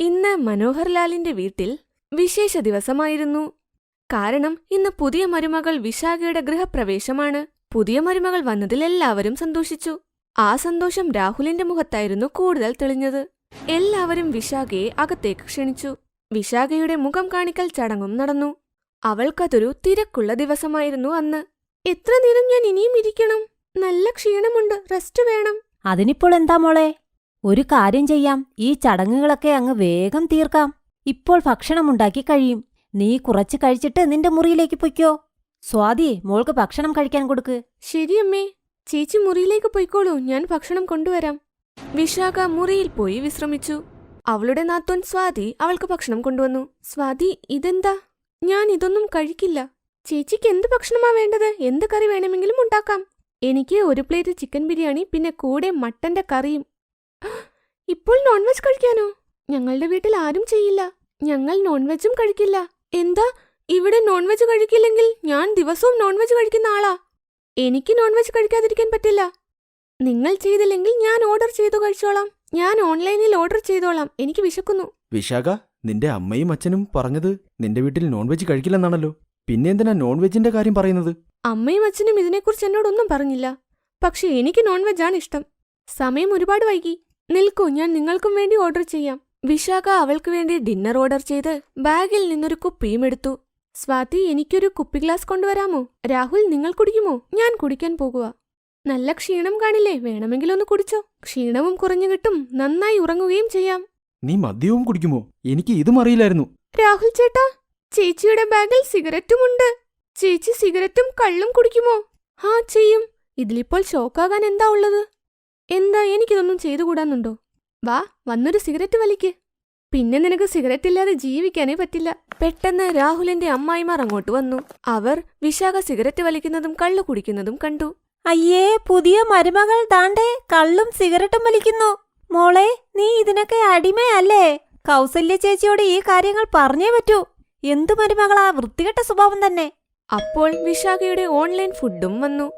ഇന്ന് മനോഹർലാലിന്റെ വീട്ടിൽ വിശേഷ ദിവസമായിരുന്നു. കാരണം ഇന്ന് പുതിയ മരുമകൾ വിശാഖയുടെ ഗൃഹപ്രവേശമാണ്. പുതിയ മരുമകൾ വന്നതിൽ എല്ലാവരും സന്തോഷിച്ചു. ആ സന്തോഷം രാഹുലിന്റെ മുഖത്തായിരുന്നു കൂടുതൽ തെളിഞ്ഞത്. എല്ലാവരും വിശാഖയെ അകത്തേക്ക് ക്ഷണിച്ചു. വിശാഖയുടെ മുഖം കാണിക്കൽ ചടങ്ങും നടന്നു. അവൾക്കതൊരു തിരക്കുള്ള ദിവസമായിരുന്നു അന്ന്. എത്ര നേരം ഞാൻ ഇനിയും ഇരിക്കണം? നല്ല ക്ഷീണമുണ്ട്, റെസ്റ്റ് വേണം. അതിനിപ്പോൾ എന്താ മോളെ? ഒരു കാര്യം ചെയ്യാം, ഈ ചടങ്ങുകളൊക്കെ അങ്ങ് വേഗം തീർക്കാം. ഇപ്പോൾ ഭക്ഷണമുണ്ടാക്കി കഴിയും. നീ കുറച്ച് കഴിച്ചിട്ട് നിന്റെ മുറിയിലേക്ക് പൊയ്ക്കോ. സ്വാതി, മോൾക്ക് ഭക്ഷണം കഴിക്കാൻ കൊടുക്ക്. ശരിയമ്മേ. ചേച്ചി മുറിയിലേക്ക് പൊയ്ക്കോളൂ, ഞാൻ ഭക്ഷണം കൊണ്ടുവരാം. വിശാഖ മുറിയിൽ പോയി വിശ്രമിച്ചു. അവളുടെ നാത്തോൻ സ്വാതി അവൾക്ക് ഭക്ഷണം കൊണ്ടുവന്നു. സ്വാതി, ഇതെന്താ? ഞാൻ ഇതൊന്നും കഴിക്കില്ല. ചേച്ചിക്ക് എന്ത് ഭക്ഷണമാ വേണ്ടത്? എന്ത് കറി വേണമെങ്കിലും ഉണ്ടാക്കാം. എനിക്ക് ഒരു പ്ലേറ്റ് ചിക്കൻ ബിരിയാണി, പിന്നെ കൂടെ മട്ടന്റെ കറിയും. ഇപ്പോൾ നോൺവെജ് കഴിക്കാനോ? ഞങ്ങളുടെ വീട്ടിൽ ആരും ചെയ്യില്ല. ഞങ്ങൾ നോൺവെജും കഴിക്കില്ല. എന്താ, ഇവിടെ നോൺവെജ് കഴിക്കില്ലെങ്കിൽ ഞാൻ ദിവസവും നോൺവെജ് കഴിക്കുന്ന ആളാ. എനിക്ക് നോൺവെജ് കഴിക്കാതിരിക്കാൻ പറ്റില്ല. നിങ്ങൾ ചെയ്തില്ലെങ്കിൽ ഞാൻ ഓർഡർ ചെയ്തു കഴിച്ചോളാം. ഞാൻ ഓൺലൈനിൽ ഓർഡർ ചെയ്തോളാം. എനിക്ക് വിശക്കുന്നു. വിശാഖ, നിന്റെ അമ്മയും അച്ഛനും പറഞ്ഞത് നിന്റെ വീട്ടിൽ നോൺവെജ് കഴിക്കില്ലെന്നാണല്ലോ. പിന്നെ എന്തിനാ നോൺവെജിന്റെ കാര്യം പറയുന്നത്? അമ്മയും അച്ഛനും ഇതിനെക്കുറിച്ച് എന്നോടൊന്നും പറഞ്ഞില്ല. പക്ഷെ എനിക്ക് നോൺവെജാണ് ഇഷ്ടം. സമയം ഒരുപാട് വൈകി. നിൽക്കൂ, ഞാൻ നിങ്ങൾക്കും വേണ്ടി ഓർഡർ ചെയ്യാം. വിശാഖ അവൾക്ക് വേണ്ടി ഡിന്നർ ഓർഡർ ചെയ്ത് ബാഗിൽ നിന്നൊരു കുപ്പിയും എടുത്തു. സ്വാതി, എനിക്കൊരു കുപ്പി ഗ്ലാസ് കൊണ്ടുവരാമോ? രാഹുൽ, നിങ്ങൾ കുടിക്കുമോ? ഞാൻ കുടിക്കാൻ പോകുക. നല്ല ക്ഷീണം കാണില്ലേ? വേണമെങ്കിൽ ഒന്ന് കുടിച്ചോ. ക്ഷീണവും കുറഞ്ഞു കിട്ടും, നന്നായി ഉറങ്ങുകയും ചെയ്യാം. നീ മദ്യവും കുടിക്കുമോ? എനിക്ക് ഇതും അറിയില്ലായിരുന്നു. രാഹുൽ ചേട്ടാ, ചേച്ചിയുടെ ബാഗിൽ സിഗരറ്റുമുണ്ട്. ചേച്ചി സിഗരറ്റും കള്ളും കുടിക്കുമോ? ഹാ, ചെയ്യും. ഇതിലിപ്പോൾ ഷോക്കാകാൻ എന്താ ഉള്ളത്? എന്താ, എനിക്കിതൊന്നും ചെയ്തുകൂടാന്നുണ്ടോ? വാ, വന്നൊരു സിഗരറ്റ് വലിക്ക്. പിന്നെ നിനക്ക് സിഗരറ്റ് ഇല്ലാതെ ജീവിക്കാനേ പറ്റില്ല. പെട്ടെന്ന് രാഹുലിന്റെ അമ്മായിമാർ അങ്ങോട്ട് വന്നു. അവർ വിശാഖ സിഗരറ്റ് വലിക്കുന്നതും കള്ളു കുടിക്കുന്നതും കണ്ടു. അയ്യേ, പുതിയ മരുമകൾ ദാണ്ടേ കള്ളും സിഗരറ്റും വലിക്കുന്നു. മോളെ, നീ ഇതിനൊക്കെ അടിമയല്ലേ? കൗസല്യ ചേച്ചിയോട് ഈ കാര്യങ്ങൾ പറഞ്ഞേ പറ്റൂ. എന്തു മരുമകളാ, വൃത്തികെട്ട സ്വഭാവം തന്നെ. അപ്പോൾ വിശാഖയുടെ ഓൺലൈൻ ഫുഡും വന്നു.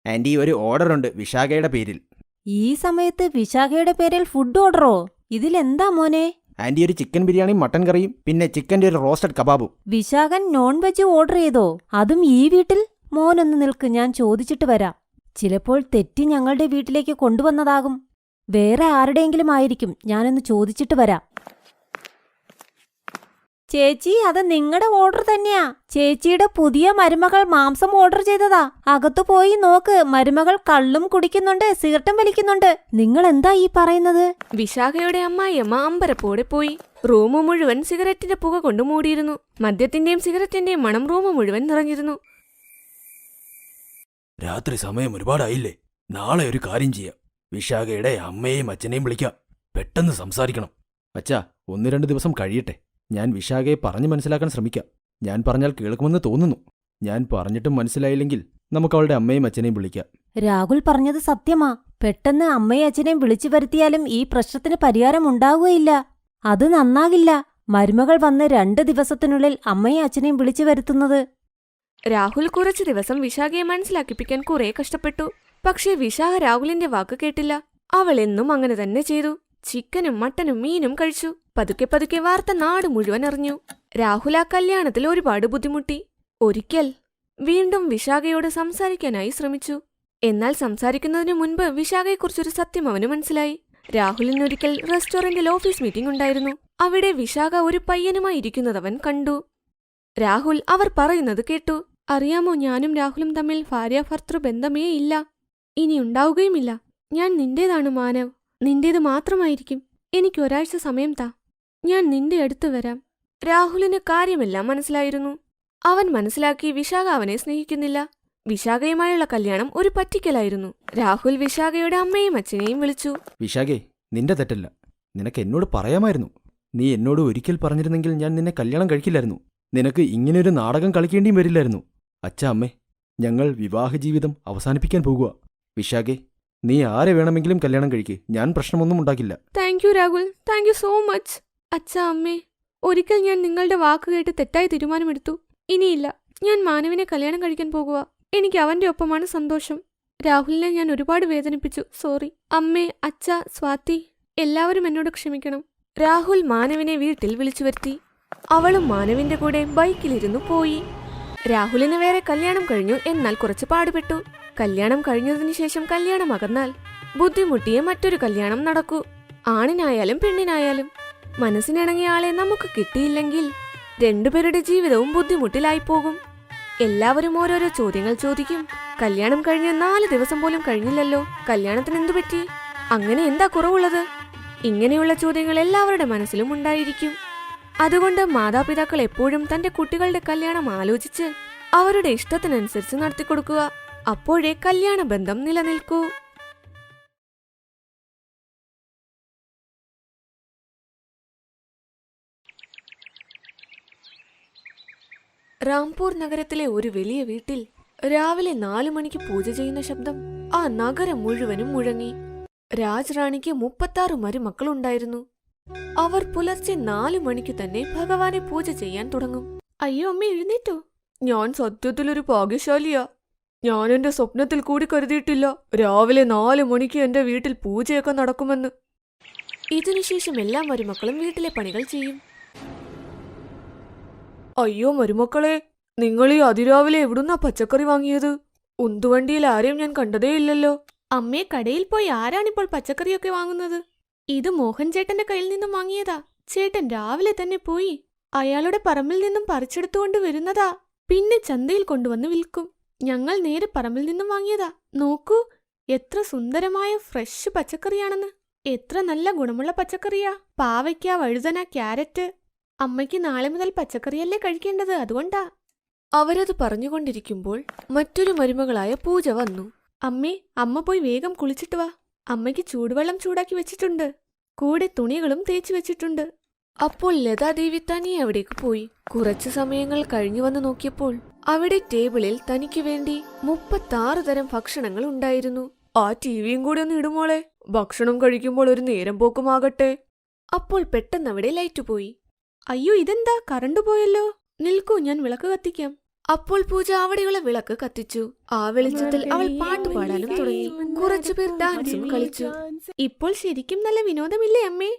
ആന്റി, ഒരു ഓർഡറുണ്ട് വിശാഖയുടെ പേരിൽ. ഈ സമയത്ത് വിശാഖയുടെ പേരിൽ ഫുഡ് ഓർഡറോ? ഇതിലെന്താ മോനെ? ആന്റി, ഒരു ചിക്കൻ ബിരിയാണിയും മട്ടൻ കറിയും, പിന്നെ ചിക്കന്റെ ഒരു റോസ്റ്റഡ് കബാബും. വിശാഖൻ നോൺ വെജ് ഓർഡർ ചെയ്തോ? അതും ഈ വീട്ടിൽ? മോനൊന്ന് നിൽക്ക്, ഞാൻ ചോദിച്ചിട്ട് വരാം. ചിലപ്പോൾ തെറ്റി ഞങ്ങളുടെ വീട്ടിലേക്ക് കൊണ്ടുവന്നതാകും. വേറെ ആരുടെയെങ്കിലും ആയിരിക്കും. ഞാനൊന്ന് ചോദിച്ചിട്ട് വരാം. ചേച്ചി, അത് നിങ്ങളുടെ ഓർഡർ തന്നെയാ. ചേച്ചിയുടെ പുതിയ മരുമകൾ മാംസം ഓർഡർ ചെയ്തതാ. അകത്തു പോയി നോക്ക്, മരുമകൾ കള്ളും കുടിക്കുന്നുണ്ട്, സിഗരറ്റും വലിക്കുന്നുണ്ട്. നിങ്ങൾ എന്താ ഈ പറയുന്നത്? വിശാഖയുടെ അമ്മായിയമ്മ അമ്പരപ്പോടെ പോയി. റൂമ് മുഴുവൻ സിഗരറ്റിന്റെ പുക കൊണ്ട് മൂടിയിരുന്നു. മദ്യത്തിന്റെയും സിഗരറ്റിന്റെയും മണം റൂമ് മുഴുവൻ നിറഞ്ഞിരുന്നു. രാത്രി സമയം ഒരുപാടായില്ലേ? നാളെ ഒരു കാര്യം ചെയ്യാം. വിശാഖയുടെ അമ്മയെയും അച്ഛനെയും വിളിക്കാം. പെട്ടെന്ന് സംസാരിക്കണം. അച്ഛാ, 1-2 ദിവസം കഴിയട്ടെ. ഞാൻ വിശാഖയെ പറഞ്ഞു മനസ്സിലാക്കാൻ ശ്രമിക്കാം. ഞാൻ പറഞ്ഞാൽ കേൾക്കുമെന്ന് തോന്നുന്നു. ഞാൻ പറഞ്ഞിട്ടും മനസ്സിലായില്ലെങ്കിൽ നമുക്ക് അവളുടെ അമ്മയും അച്ഛനെയും വിളിക്കാം. രാഹുൽ പറഞ്ഞത് സത്യമാ. പെട്ടെന്ന് അമ്മയും അച്ഛനെയും വിളിച്ചു വരുത്തിയാലും ഈ പ്രശ്നത്തിന് പരിഹാരം ഉണ്ടാവുകയില്ല. അത് നന്നാകില്ല. മരുമകൾ വന്ന് 2 ദിവസത്തിനുള്ളിൽ അമ്മയും അച്ഛനെയും വിളിച്ചു വരുത്തുന്നത്. രാഹുൽ കുറച്ചു ദിവസം വിശാഖയെ മനസ്സിലാക്കിപ്പിക്കാൻ കുറെ കഷ്ടപ്പെട്ടു. പക്ഷേ വിശാഖ രാഹുലിന്റെ വാക്ക് കേട്ടില്ല. അവൾ എന്നും അങ്ങനെ തന്നെ ചെയ്തു. ചിക്കനും മട്ടനും മീനും കഴിച്ചു. പതുക്കെ പതുക്കെ വാർത്ത നാട് മുഴുവൻ അറിഞ്ഞു. രാഹുൽ ആ കല്യാണത്തിൽ ഒരുപാട് ബുദ്ധിമുട്ടി. ഒരിക്കൽ വീണ്ടും വിശാഖയോട് സംസാരിക്കാനായി ശ്രമിച്ചു. എന്നാൽ സംസാരിക്കുന്നതിനു മുൻപ് വിശാഖയെക്കുറിച്ചൊരു സത്യം അവന് മനസ്സിലായി. രാഹുലിനൊരിക്കൽ റെസ്റ്റോറന്റിൽ ഓഫീസ് മീറ്റിംഗ് ഉണ്ടായിരുന്നു. അവിടെ വിശാഖ ഒരു പയ്യനുമായി ഇരിക്കുന്നതവൻ കണ്ടു. രാഹുൽ അവർ പറയുന്നത് കേട്ടു. അറിയാമോ, ഞാനും രാഹുലും തമ്മിൽ ഭാര്യാഭർത്തൃ ബന്ധമേ ഇല്ല, ഇനി ഉണ്ടാവുകയുമില്ല. ഞാൻ നിന്റേതാണ് മാനവ്, നിന്റേത് മാത്രമായിരിക്കും. എനിക്ക് ഒരാഴ്ച സമയം താ, ഞാൻ നിന്റെ അടുത്ത് വരാം. രാഹുലിന് കാര്യമെല്ലാം മനസ്സിലായിരുന്നു. അവൻ മനസ്സിലാക്കി വിശാഖ അവനെ സ്നേഹിക്കുന്നില്ല. വിശാഖയുമായുള്ള കല്യാണം ഒരു പറ്റിക്കലായിരുന്നു. രാഹുൽ വിശാഖയുടെ അമ്മയും അച്ഛനെയും വിളിച്ചു. വിശാഖേ, നിന്റെ തെറ്റല്ല. നിനക്ക് എന്നോട് പറയാമായിരുന്നു. നീ എന്നോട് ഒരിക്കൽ പറഞ്ഞിരുന്നെങ്കിൽ ഞാൻ നിന്നെ കല്യാണം കഴിക്കില്ലായിരുന്നു. നിനക്ക് ഇങ്ങനെയൊരു നാടകം കളിക്കേണ്ടിയും വരില്ലായിരുന്നു. അച്ഛാ, അമ്മേ, ഞങ്ങൾ വിവാഹജീവിതം അവസാനിപ്പിക്കാൻ പോകുക. വിശാഖേ, നീ ആരെ വേണമെങ്കിലും കല്യാണം കഴിക്ക്. ഞാൻ പ്രശ്നമൊന്നും ഉണ്ടാക്കില്ല. Thank you Rahul, thank you so much. അച്ഛാ, അമ്മേ, ഒരിക്കൽ ഞാൻ നിങ്ങളുടെ വാക്ക് കേട്ട് തെറ്റായി തീരുമാനമെടുത്തു. ഇനിയില്ല, ഞാൻ മാനവിനെ കല്യാണം കഴിക്കാൻ പോകുക. എനിക്ക് അവന്റെ ഒപ്പമാണ് സന്തോഷം. രാഹുലിനെ ഞാൻ ഒരുപാട് വേദനിപ്പിച്ചു. സോറി. അമ്മേ, അച്ഛ, സ്വാതി, എല്ലാവരും എന്നോട് ക്ഷമിക്കണം. രാഹുൽ മാനവിനെ വീട്ടിൽ വിളിച്ചു വരുത്തി. അവളും മാനവിന്റെ കൂടെ ബൈക്കിലിരുന്നു പോയി. രാഹുലിന് വേറെ കല്യാണം കഴിഞ്ഞു, എന്നാൽ കുറച്ച് പാടുപെട്ടു. കല്യാണം കഴിഞ്ഞതിനു ശേഷം കല്യാണം അകന്നാൽ ബുദ്ധിമുട്ടിയെ മറ്റൊരു കല്യാണം നടക്കൂ. ആണിനായാലും പെണ്ണിനായാലും മനസ്സിനിണങ്ങിയ ആളെ നമുക്ക് കിട്ടിയില്ലെങ്കിൽ രണ്ടുപേരുടെ ജീവിതവും ബുദ്ധിമുട്ടിലായി പോകും. എല്ലാവരും ഓരോരോ ചോദ്യങ്ങൾ ചോദിക്കും. കല്യാണം കഴിഞ്ഞ് 4 ദിവസം പോലും കഴിഞ്ഞില്ലല്ലോ, കല്യാണത്തിന് എന്തു പറ്റി, അങ്ങനെ എന്താ കുറവുള്ളത്? ഇങ്ങനെയുള്ള ചോദ്യങ്ങൾ എല്ലാവരുടെ മനസ്സിലും ഉണ്ടായിരിക്കും. അതുകൊണ്ട് മാതാപിതാക്കൾ എപ്പോഴും തന്റെ കുട്ടികളുടെ കല്യാണം ആലോചിച്ച് അവരുടെ ഇഷ്ടത്തിനനുസരിച്ച് നടത്തിക്കൊടുക്കുക. അപ്പോഴേ കല്യാണ ബന്ധം നിലനിൽക്കൂ. റാംപൂർ നഗരത്തിലെ ഒരു വലിയ വീട്ടിൽ രാവിലെ 4 മണിക്ക് പൂജ ചെയ്യുന്ന ശബ്ദം ആ നഗരം മുഴുവനും മുഴങ്ങി. രാജറാണിക്ക് 36 മരുമക്കളുണ്ടായിരുന്നു. അവർ പുലർച്ചെ 4 മണിക്ക് തന്നെ ഭഗവാനെ പൂജ ചെയ്യാൻ തുടങ്ങും. അയ്യോ അമ്മ, എഴുന്നേറ്റോ? ഞാൻ സത്യത്തിലൊരു ഭാഗ്യശാലിയാ. ഞാൻ എന്റെ സ്വപ്നത്തിൽ കൂടി കരുതിയിട്ടില്ല രാവിലെ 4 മണിക്ക് എന്റെ വീട്ടിൽ പൂജയൊക്കെ നടക്കുമെന്ന്. ഇതിനുശേഷം എല്ലാ മരുമക്കളും വീട്ടിലെ പണികൾ ചെയ്യും. അയ്യോ മരുമക്കളെ, നിങ്ങൾ ഈ അതിരാവിലെ എവിടുന്നാ പച്ചക്കറി വാങ്ങിയത്? ഉന്തുവണ്ടിയിൽ ആരെയും ഞാൻ കണ്ടതേയില്ലല്ലോ. അമ്മേ, കടയിൽ പോയി ആരാണിപ്പോൾ പച്ചക്കറിയൊക്കെ വാങ്ങുന്നത്? ഇത് മോഹൻ ചേട്ടന്റെ കയ്യിൽ നിന്നും വാങ്ങിയതാ. ചേട്ടൻ രാവിലെ തന്നെ പോയി അയാളുടെ പറമ്പിൽ നിന്നും പറിച്ചെടുത്തുകൊണ്ട് വരുന്നതാ. പിന്നെ ചന്തയിൽ കൊണ്ടുവന്ന് വിൽക്കും. ഞങ്ങൾ നേരെ പറമ്പിൽ നിന്നും വാങ്ങിയതാ. നോക്കൂ, എത്ര സുന്ദരമായ ഫ്രഷ് പച്ചക്കറിയാണെന്ന്. എത്ര നല്ല ഗുണമുള്ള പച്ചക്കറിയാ. പാവയ്ക്ക, വഴുതന, ക്യാരറ്റ്. അമ്മയ്ക്ക് നാളെ മുതൽ പച്ചക്കറിയല്ലേ കഴിക്കേണ്ടത്, അതുകൊണ്ടാ. അവരത് പറഞ്ഞുകൊണ്ടിരിക്കുമ്പോൾ മറ്റൊരു മരുമകളായ പൂജ വന്നു. അമ്മേ, അമ്മ പോയി വേഗം കുളിച്ചിട്ട് വാ. അമ്മയ്ക്ക് ചൂടുവെള്ളം ചൂടാക്കി വെച്ചിട്ടുണ്ട്. കൂടെ തുണികളും തേച്ചു വെച്ചിട്ടുണ്ട്. അപ്പോൾ ലതാദേവി തനിയെ അവിടേക്ക് പോയി. കുറച്ചു സമയങ്ങൾ കഴിഞ്ഞു വന്ന് നോക്കിയപ്പോൾ അവിടെ ടേബിളിൽ തനിക്ക് വേണ്ടി 36 തരം ഭക്ഷണങ്ങൾ ഉണ്ടായിരുന്നു. ആ ടിവിയും കൂടെ ഒന്ന് ഇടുമോളെ, ഭക്ഷണം കഴിക്കുമ്പോൾ ഒരു നേരം പോക്കുമാകട്ടെ. അപ്പോൾ പെട്ടെന്ന് അവിടെ ലൈറ്റ് പോയി. അയ്യോ, ഇതെന്താ, കറണ്ട് പോയല്ലോ. നിൽക്കൂ, ഞാൻ വിളക്ക് കത്തിക്കാം. അപ്പോൾ പൂജ അവിടെയുള്ള വിളക്ക് കത്തിച്ചു. ആ വെളിച്ചത്തിൽ അവൾ പാട്ട് പാടാനും തുടങ്ങി. കുറച്ചുപേർ ഡാൻസും കളിച്ചു. ഇപ്പോൾ ശരിക്കും നല്ല വിനോദമില്ലേ അമ്മേ?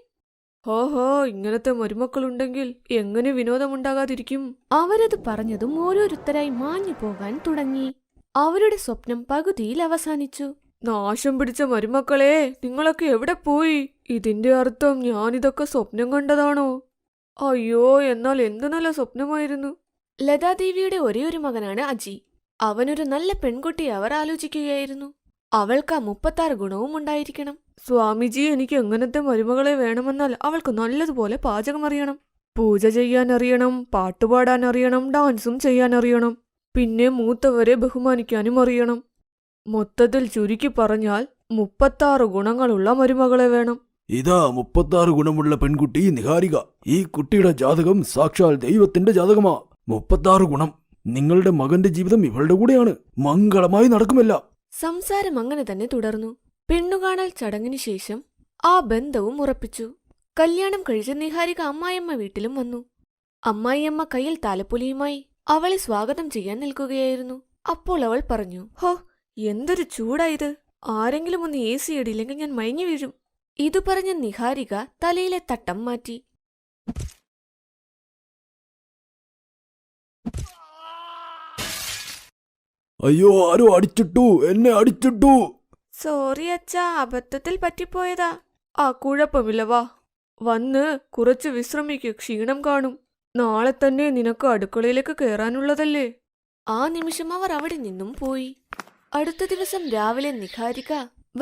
ഹോഹോ, ഇങ്ങനത്തെ മരുമക്കളുണ്ടെങ്കിൽ എങ്ങനെ വിനോദമുണ്ടാകാതിരിക്കും? അവരത് പറഞ്ഞതും ഓരോരുത്തരായി മാഞ്ഞു പോകാൻ തുടങ്ങി. അവരുടെ സ്വപ്നം പകുതിയിൽ അവസാനിച്ചു. നാശം പിടിച്ച മരുമക്കളെ, നിങ്ങളൊക്കെ എവിടെ പോയി? ഇതിന്റെ അർത്ഥം ഞാനിതൊക്കെ സ്വപ്നം കണ്ടതാണോ? അയ്യോ, എന്നാൽ എന്ത് നല്ല സ്വപ്നമായിരുന്നു. ലതാദേവിയുടെ ഒരേയൊരു മകനാണ് അജി. അവനൊരു നല്ല പെൺകുട്ടിയെ അവർ ആലോചിക്കുകയായിരുന്നു. അവൾക്ക് ആ 36 ഗുണവും ഉണ്ടായിരിക്കണം. സ്വാമിജി, എനിക്ക് എങ്ങനത്തെ മരുമകളെ വേണമെന്നാൽ അവൾക്ക് നല്ലതുപോലെ പാചകം അറിയണം, പൂജ ചെയ്യാൻ അറിയണം, പാട്ടുപാടാൻ അറിയണം, ഡാൻസും ചെയ്യാൻ അറിയണം, പിന്നെ മൂത്തവരെ ബഹുമാനിക്കാനും അറിയണം. മൊത്തത്തിൽ ചുരുക്കി പറഞ്ഞാൽ 36 ഗുണങ്ങളുള്ള മരുമകളെ വേണം. ഇതാ 36 ഗുണമുള്ള പെൺകുട്ടി നിഹാരിക. ഈ കുട്ടിയുടെ ജാതകം സാക്ഷാൽ ദൈവത്തിന്റെ ജാതകമാ. 36 ഗുണം. നിങ്ങളുടെ മകന്റെ ജീവിതം ഇവളുടെ കൂടെയാണ്. മംഗളമായി നടക്കുമല്ല. സംസാരം അങ്ങനെ തന്നെ തുടർന്നു. പെണ്ണുകാണൽ ചടങ്ങിനു ശേഷം ആ ബന്ധവും ഉറപ്പിച്ചു. കല്യാണം കഴിച്ച് നിഹാരിക അമ്മായിയമ്മ വീട്ടിലും വന്നു. അമ്മായിയമ്മ കയ്യിൽ താലപ്പൊലിയുമായി അവളെ സ്വാഗതം ചെയ്യാൻ നിൽക്കുകയായിരുന്നു. അപ്പോൾ അവൾ പറഞ്ഞു, ഹോ, എന്തൊരു ചൂടായത്. ആരെങ്കിലും ഒന്ന് AC ഇടില്ലെങ്കിൽ ഞാൻ മയങ്ങി വീഴും. ഇതു പറഞ്ഞ നിഹാരിക തലയിലെ തട്ടം മാറ്റി. അയ്യോ, ആരോ അടിച്ചിട്ടു, എന്നെ അടിച്ചിട്ടു. സോറി അച്ഛാ, അബദ്ധത്തിൽ പറ്റിപ്പോയതാ. ആ, കുഴപ്പമില്ല, വാ, വന്ന് കുറച്ച് വിശ്രമിക്ക്, ക്ഷീണം കാണും. നാളെ തന്നെ നിനക്ക് അടുക്കളയിലേക്ക് കയറാനുള്ളതല്ലേ. ആ നിമിഷം അവർ അവിടെ നിന്നും പോയി. അടുത്ത ദിവസം രാവിലെ നിഹാരിക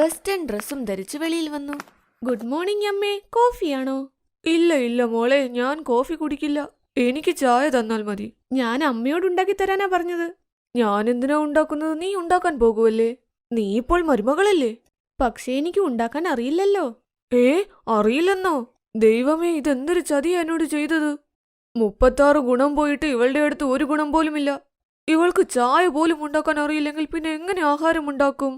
വെസ്റ്റേൺ ഡ്രസ്സും ധരിച്ചു വെളിയിൽ വന്നു. ഗുഡ് മോർണിംഗ് അമ്മേ, കോഫിയാണോ? ഇല്ല ഇല്ല മോളെ, ഞാൻ കോഫി കുടിക്കില്ല. എനിക്ക് ചായ തന്നാൽ മതി. ഞാൻ അമ്മയോട് ഉണ്ടാക്കി തരാനാ പറഞ്ഞത്. ഞാൻ എന്തിനാ ഉണ്ടാക്കുന്നത്? നീ ഉണ്ടാക്കാൻ പോകുമല്ലേ. നീ ഇപ്പോൾ മരുമകളല്ലേ. പക്ഷേ എനിക്ക് ഉണ്ടാക്കാൻ അറിയില്ലല്ലോ. അറിയില്ലെന്നോ? ദൈവമേ, ഇതെന്തൊരു ചതിയാ എന്നോട് ചെയ്തത്. 36 ഗുണം പോയിട്ട് ഇവളുടെ അടുത്ത് ഒരു ഗുണം പോലുമില്ല. ഇവൾക്ക് ചായ പോലും ഉണ്ടാക്കാൻ അറിയില്ലെങ്കിൽ പിന്നെ എങ്ങനെ ആഹാരം ഉണ്ടാക്കും?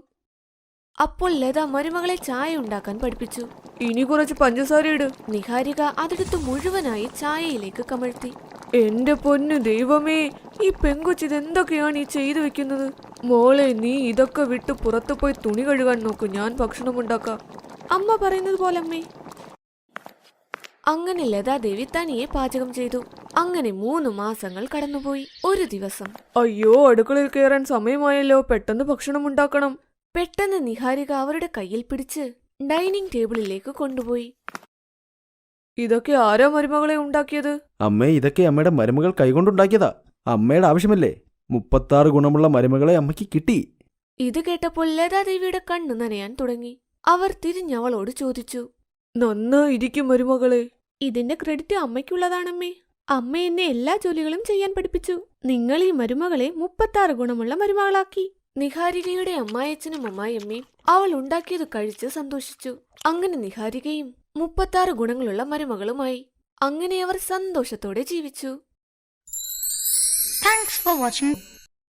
അപ്പോൾ ലത മരുമകളെ ചായ ഉണ്ടാക്കാൻ പഠിപ്പിച്ചു. ഇനി കുറച്ച് പഞ്ചസാര ഇട്. നിഹാരിക അതെടുത്ത് മുഴുവനായി ചായയിലേക്ക് കമഴ്ത്തി. എന്റെ പൊന്നു ദൈവമേ, ഈ പെങ്കൊച്ചിതെന്തൊക്കെയാണ് ഈ ചെയ്തു വെക്കുന്നത്? മോളെ, നീ ഇതൊക്കെ വിട്ട് പുറത്തു പോയി തുണി കഴുകാൻ നോക്കൂ, ഞാൻ ഭക്ഷണം ഉണ്ടാക്കാം. അമ്മ പറയുന്നത് പോലെ അമ്മേ. അങ്ങനെ ലതാദേവി തനിയെ പാചകം ചെയ്തു. അങ്ങനെ 3 മാസങ്ങൾ കടന്നുപോയി. ഒരു ദിവസം, അയ്യോ, അടുക്കളയിൽ കയറാൻ സമയമായല്ലോ, പെട്ടെന്ന് ഭക്ഷണം ഉണ്ടാക്കണം. പെട്ടെന്ന് നിഹാരിക അവരുടെ കയ്യിൽ പിടിച്ച് ഡൈനിങ് ടേബിളിലേക്ക് കൊണ്ടുപോയി. ഇതൊക്കെ ആരാ മരുമകളെ ഉണ്ടാക്കിയത്? അമ്മേ, ഇതൊക്കെ അമ്മയുടെ മരുമകൾ കൈകൊണ്ടുണ്ടാക്കിയതാ. അമ്മയുടെ ആവശ്യമല്ലേ? 36 ഗുണമുള്ള മരുമകളെ അമ്മയ്ക്ക് കിട്ടി. ഇത് കേട്ടപ്പോൾ ലതാദേവിയുടെ കണ്ണു നനയാൻ തുടങ്ങി. അവർ തിരിഞ്ഞവളോട് ചോദിച്ചു, നന്നായിരിക്കും മരുമകളെ. ഇതിന്റെ ക്രെഡിറ്റ് അമ്മയ്ക്കുള്ളതാണമ്മേ. അമ്മ എന്നെ എല്ലാ ജോലികളും ചെയ്യാൻ പഠിപ്പിച്ചു. നിങ്ങൾ ഈ മരുമകളെ 36 ഗുണമുള്ള മരുമകളാക്കി. നിഹാരികയുടെ അമ്മായച്ചനും അമ്മായിയമ്മയും അവൾ ഉണ്ടാക്കിയത് കഴിച്ച് സന്തോഷിച്ചു. അങ്ങനെ നിഹാരികയും 36 ഗുണങ്ങളുള്ള മരുമകളുമായി. അങ്ങനെ അവർ സന്തോഷത്തോടെ ജീവിച്ചു. Thanks for watching.